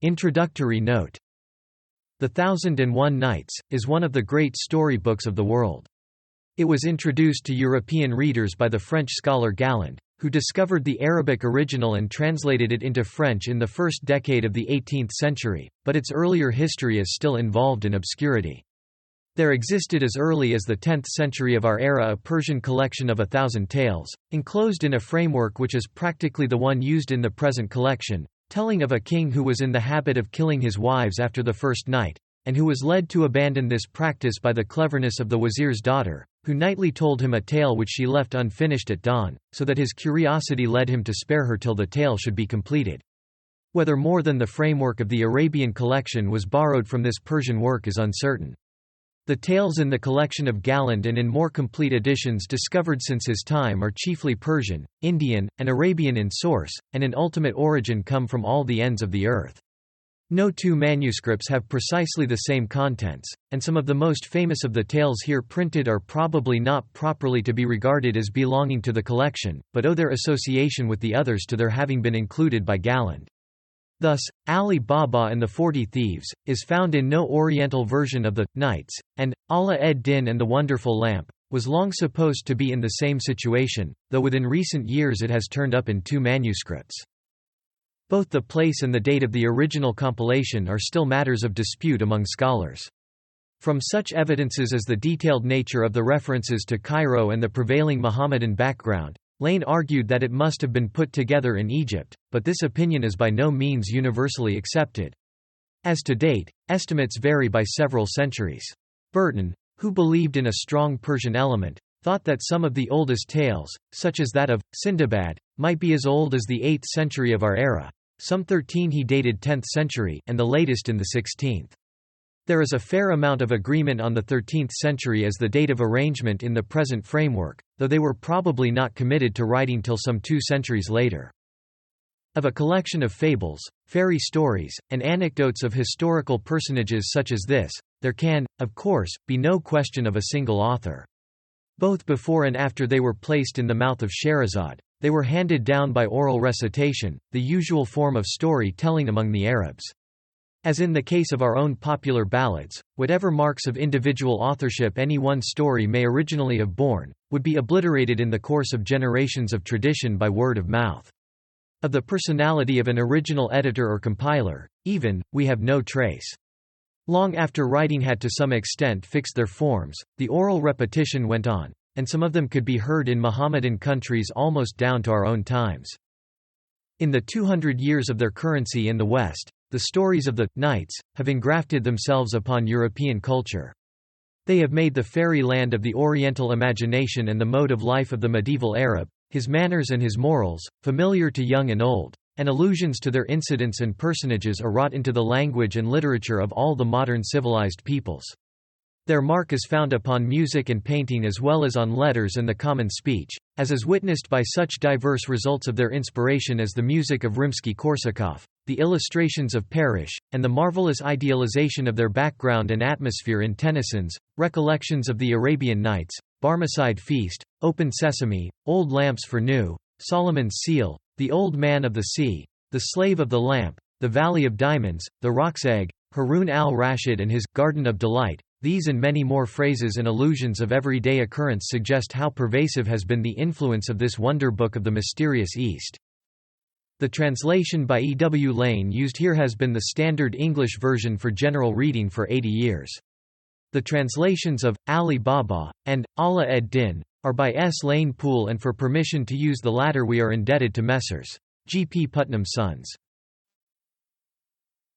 Introductory note. The 1001 Nights is one of the great storybooks of the world. It was introduced to European readers by the French scholar Galland, who discovered the Arabic original and translated it into French in the first decade of the 18th century, but its earlier history is still involved in obscurity. There existed as early as the 10th century of our era a Persian collection of 1,000 tales, enclosed in a framework which is practically the one used in the present collection, telling of a king who was in the habit of killing his wives after the first night, and who was led to abandon this practice by the cleverness of the wazir's daughter, who nightly told him a tale which she left unfinished at dawn, so that his curiosity led him to spare her till the tale should be completed. Whether more than the framework of the Arabian collection was borrowed from this Persian work is uncertain. The tales in the collection of Galland and in more complete editions discovered since his time are chiefly Persian, Indian, and Arabian in source, and in ultimate origin come from all the ends of the earth. No two manuscripts have precisely the same contents, and some of the most famous of the tales here printed are probably not properly to be regarded as belonging to the collection, but owe their association with the others to their having been included by Galland. Thus, Ali Baba and the 40 Thieves is found in no Oriental version of the Nights, and Allah ed-Din and the Wonderful Lamp was long supposed to be in the same situation, though within recent years it has turned up in two manuscripts. Both the place and the date of the original compilation are still matters of dispute among scholars. From such evidences as the detailed nature of the references to Cairo and the prevailing Mohammedan background, Lane argued that it must have been put together in Egypt, but this opinion is by no means universally accepted. As to date, estimates vary by several centuries. Burton, who believed in a strong Persian element, thought that some of the oldest tales, such as that of Sindbad, might be as old as the 8th century of our era. Some 13 he dated 10th century, and the latest in the 16th. There is a fair amount of agreement on the 13th century as the date of arrangement in the present framework, though they were probably not committed to writing till some 2 centuries later. Of a collection of fables, fairy stories, and anecdotes of historical personages such as this, there can, of course, be no question of a single author. Both before and after they were placed in the mouth of Scheherazade, they were handed down by oral recitation, the usual form of story-telling among the Arabs. As in the case of our own popular ballads, whatever marks of individual authorship any one story may originally have borne, would be obliterated in the course of generations of tradition by word of mouth. Of the personality of an original editor or compiler, even, we have no trace. Long after writing had to some extent fixed their forms, the oral repetition went on, and some of them could be heard in Mohammedan countries almost down to our own times. In the 200 years of their currency in the West, the stories of the Nights have engrafted themselves upon European culture. They have made the fairy land of the Oriental imagination and the mode of life of the medieval Arab, his manners and his morals, familiar to young and old, and allusions to their incidents and personages are wrought into the language and literature of all the modern civilized peoples. Their mark is found upon music and painting as well as on letters and the common speech, as is witnessed by such diverse results of their inspiration as the music of Rimsky-Korsakov, the illustrations of Parrish, and the marvelous idealization of their background and atmosphere in Tennyson's Recollections of the Arabian Nights, Barmecide Feast, Open Sesame, Old Lamps for New, Solomon's Seal, The Old Man of the Sea, The Slave of the Lamp, The Valley of Diamonds, The Roc's Egg, Harun al-Rashid and his Garden of Delight. These and many more phrases and allusions of everyday occurrence suggest how pervasive has been the influence of this wonder book of the mysterious East. The translation by E. W. Lane used here has been the standard English version for general reading for 80 years. The translations of Ali Baba and Allah ed-Din are by S. Lane Poole, and for permission to use the latter we are indebted to Messrs. G. P. Putnam Sons.